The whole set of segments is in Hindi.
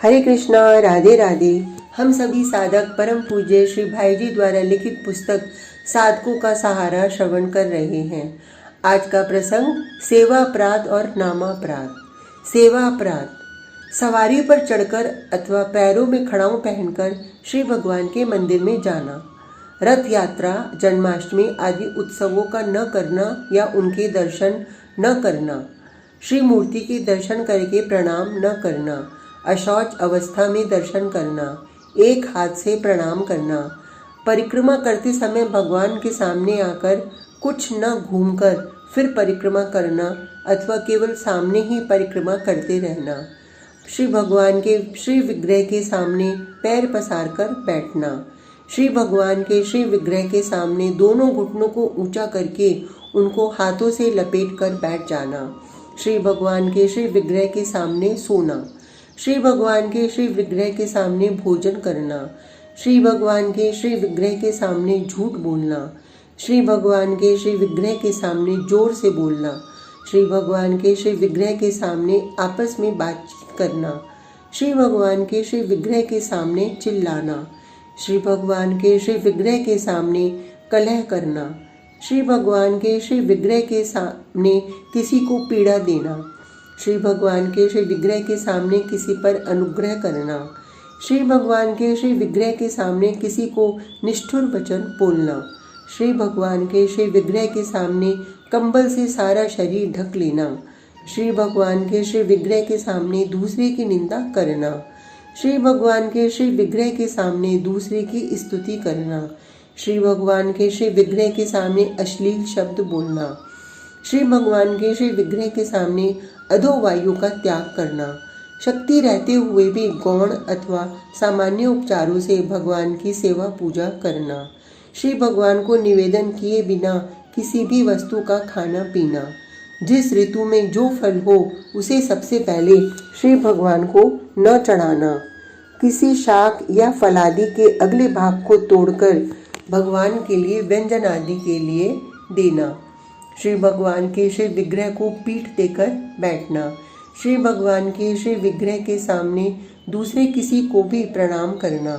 हरे कृष्णा, राधे राधे। हम सभी साधक परम पूज्य श्री भाई जी द्वारा लिखित पुस्तक साधकों का सहारा श्रवण कर रहे हैं। आज का प्रसंग सेवा अपराध और नामापराध। सेवा अपराध, सवारी पर चढ़कर अथवा पैरों में खड़ाऊ पहनकर श्री भगवान के मंदिर में जाना, रथ यात्रा, जन्माष्टमी आदि उत्सवों का न करना या उनके दर्शन न करना, श्री मूर्ति के दर्शन करके प्रणाम न करना, अशौच अवस्था में दर्शन करना, एक हाथ से प्रणाम करना, परिक्रमा करते समय भगवान के सामने आकर कुछ न घूमकर फिर परिक्रमा करना अथवा केवल सामने ही परिक्रमा करते रहना, श्री भगवान के श्री विग्रह के सामने पैर पसार कर बैठना, श्री भगवान के श्री विग्रह के सामने दोनों घुटनों को ऊंचा करके उनको हाथों से लपेट कर बैठ जाना, श्री भगवान के श्री विग्रह के सामने सोना, श्री भगवान के श्री विग्रह के सामने भोजन करना, श्री भगवान के श्री विग्रह के सामने झूठ बोलना, श्री भगवान के श्री विग्रह के सामने जोर से बोलना, श्री भगवान के श्री विग्रह के सामने आपस में बातचीत करना, श्री भगवान के श्री विग्रह के सामने चिल्लाना, श्री भगवान के श्री विग्रह के सामने कलह करना, श्री भगवान के श्री विग्रह के सामने किसी को पीड़ा देना, श्री भगवान के श्री विग्रह के सामने किसी पर अनुग्रह करना, श्री भगवान के श्री विग्रह के सामने किसी को निष्ठुर वचन बोलना, श्री भगवान के श्री विग्रह के सामने कंबल से सारा शरीर ढक लेना, श्री भगवान के श्री विग्रह के सामने दूसरे की निंदा करना, श्री भगवान के श्री विग्रह के सामने दूसरे की स्तुति करना, श्री भगवान के श्री विग्रह के सामने अश्लील शब्द बोलना, श्री भगवान के श्री विग्रह के सामने अधो वायु का त्याग करना, शक्ति रहते हुए भी गौण अथवा सामान्य उपचारों से भगवान की सेवा पूजा करना, श्री भगवान को निवेदन किए बिना किसी भी वस्तु का खाना पीना, जिस ऋतु में जो फल हो उसे सबसे पहले श्री भगवान को न चढ़ाना, किसी शाक या फलादि के अगले भाग को तोड़कर भगवान के लिए व्यंजन आदि के लिए देना, श्री भगवान के श्री विग्रह को पीठ देकर बैठना, श्री भगवान के श्री विग्रह के सामने दूसरे किसी को भी प्रणाम करना,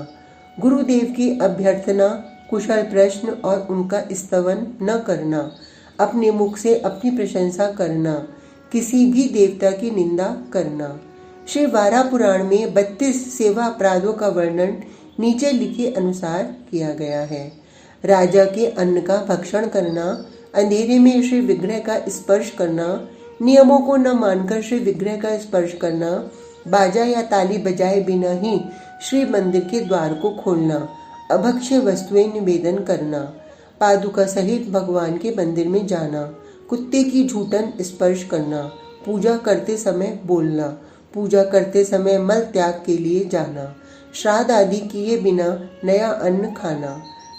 गुरुदेव की अभ्यर्थना, कुशल प्रश्न और उनका स्तवन न करना, अपने मुख से अपनी प्रशंसा करना, किसी भी देवता की निंदा करना। श्री वारा पुराण में 32 सेवा अपराधों का वर्णन नीचे लिखे अनुसार किया गया है। राजा के अन्न का भक्षण करना, अंधेरे में श्री विग्रह का स्पर्श करना, नियमों को न मानकर श्री विग्रह का स्पर्श करना, बाजा या ताली बजाए बिना ही श्री मंदिर के द्वार को खोलना, अभक्ष्य वस्तुएं निवेदन करना, पादुका सहित भगवान के मंदिर में जाना, कुत्ते की झूठन स्पर्श करना, पूजा करते समय बोलना, पूजा करते समय मल त्याग के लिए जाना, श्राद्ध आदि किए बिना नया अन्न खाना,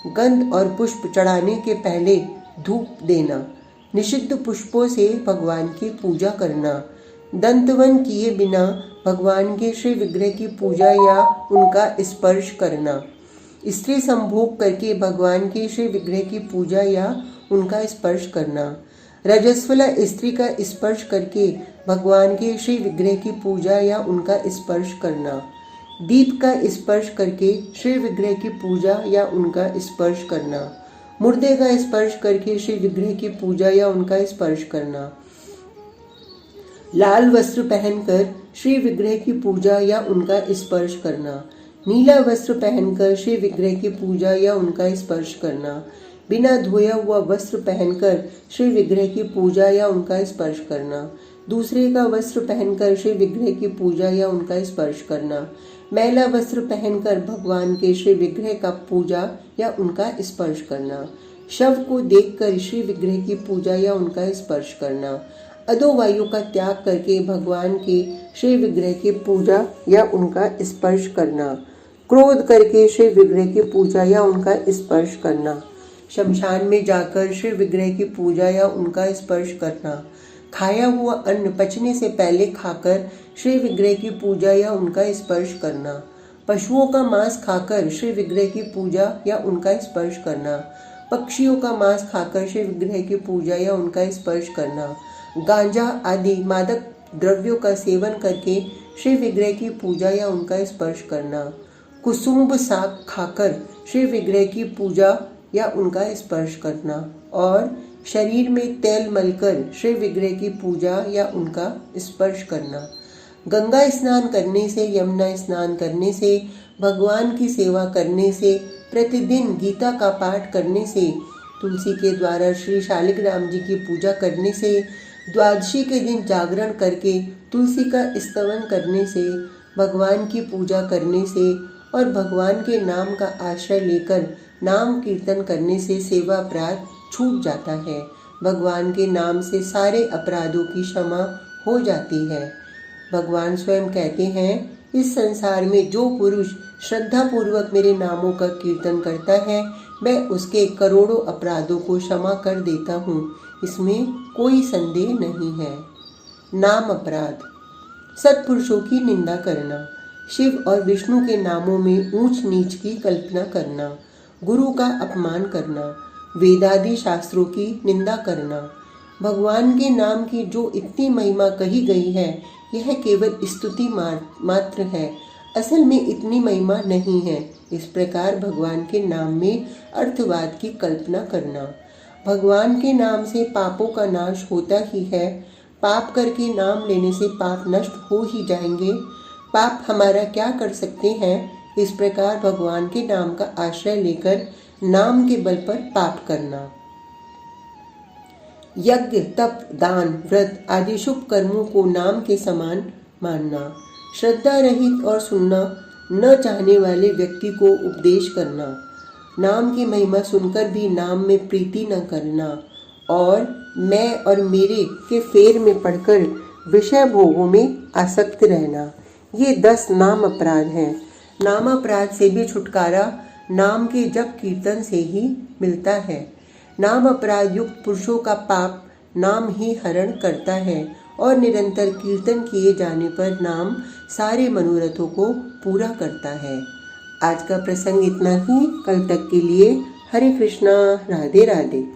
गंध और पुष्प चढ़ाने के पहले धूप देना, निषिद्ध पुष्पों से भगवान की पूजा करना, दंतवन किए बिना भगवान के श्री विग्रह की पूजा या उनका स्पर्श करना, स्त्री संभोग करके भगवान के श्री विग्रह की पूजा या उनका स्पर्श करना, रजस्वला स्त्री का स्पर्श करके भगवान के श्री विग्रह की पूजा या उनका स्पर्श करना, दीप का स्पर्श करके श्री विग्रह की पूजा या उनका स्पर्श करना, मुर्दे का स्पर्श करके श्री विग्रह की पूजा या उनका स्पर्श करना, लाल वस्त्र पहनकर श्री विग्रह की पूजा या उनका स्पर्श करना, नीला वस्त्र पहनकर श्री विग्रह की पूजा या उनका स्पर्श करना, बिना धोया हुआ वस्त्र पहनकर श्री विग्रह की पूजा या उनका स्पर्श करना, दूसरे का वस्त्र पहनकर श्री विग्रह की पूजा या उनका स्पर्श करना, मैला वस्त्र पहनकर भगवान के श्री विग्रह का पूजा या उनका स्पर्श करना, शव को देखकर श्री विग्रह की पूजा या उनका स्पर्श करना, अधो वायु का त्याग करके भगवान के श्री विग्रह की पूजा या उनका स्पर्श करना, क्रोध करके श्री विग्रह की पूजा या उनका स्पर्श करना, शमशान में जाकर श्री विग्रह की पूजा या उनका स्पर्श करना, खाया हुआ अन्न पचने से पहले खाकर श्री विग्रह की पूजा या उनका स्पर्श करना, पशुओं का मांस खाकर श्री विग्रह की पूजा या उनका स्पर्श करना, पक्षियों का मांस खाकर श्री विग्रह की पूजा या उनका स्पर्श करना, गांजा आदि मादक द्रव्यों का सेवन करके श्री विग्रह की पूजा या उनका स्पर्श करना, कुसुम्ब साग खाकर श्री विग्रह की पूजा या उनका स्पर्श करना, और शरीर में तेल मलकर श्री विग्रह की पूजा या उनका स्पर्श करना। गंगा स्नान करने से, यमुना स्नान करने से, भगवान की सेवा करने से, प्रतिदिन गीता का पाठ करने से, तुलसी के द्वारा श्री शालिग्राम जी की पूजा करने से, द्वादशी के दिन जागरण करके तुलसी का स्तवन करने से, भगवान की पूजा करने से और भगवान के नाम का आश्रय लेकर नाम कीर्तन करने से सेवा अपराध छूट जाता है। भगवान के नाम से सारे अपराधों की क्षमा हो जाती है। भगवान स्वयं कहते हैं, इस संसार में जो पुरुष श्रद्धा पूर्वक मेरे नामों का कीर्तन करता है, मैं उसके करोड़ों अपराधों को क्षमा कर देता हूँ। इसमें कोई संदेह नहीं है। नाम अपराध। सत्पुरुषों की निंदा करना, शिव और विष्णु के नामों में ऊंच नीच की कल्पना करना, गुरु का अपमान करना, वेदादि शास्त्रों की निंदा करना। भगवान के नाम की जो इतनी महिमा कही गई है, यह केवल स्तुति मात्र है, असल में इतनी महिमा नहीं है। इस प्रकार भगवान के नाम में अर्थवाद की कल्पना करना। भगवान के नाम से पापों का नाश होता ही है। पाप करके नाम लेने से पाप नष्ट हो ही जाएंगे। पाप हमारा क्या कर सकते हैं? इस प्रकार भगवान के नाम का आश्रय लेकर नाम के बल पर पाप करना। यज्ञ, तप, दान, व्रत आदि शुभ कर्मों को नाम के समान मानना। श्रद्धा रहित और सुनना न चाहने वाले व्यक्ति को उपदेश करना। नाम की महिमा सुनकर भी नाम में प्रीति न करना और मैं और मेरे के फेर में पड़कर विषय भोगों में आसक्त रहना। ये 10 नाम अपराध हैं। नाम अपराध से भी छुटकारा नाम के जप कीर्तन से ही मिलता है। नाम अपराध युक्त पुरुषों का पाप नाम ही हरण करता है और निरंतर कीर्तन किए जाने पर नाम सारे मनोरथों को पूरा करता है। आज का प्रसंग इतना ही। कल तक के लिए हरे कृष्णा, राधे राधे।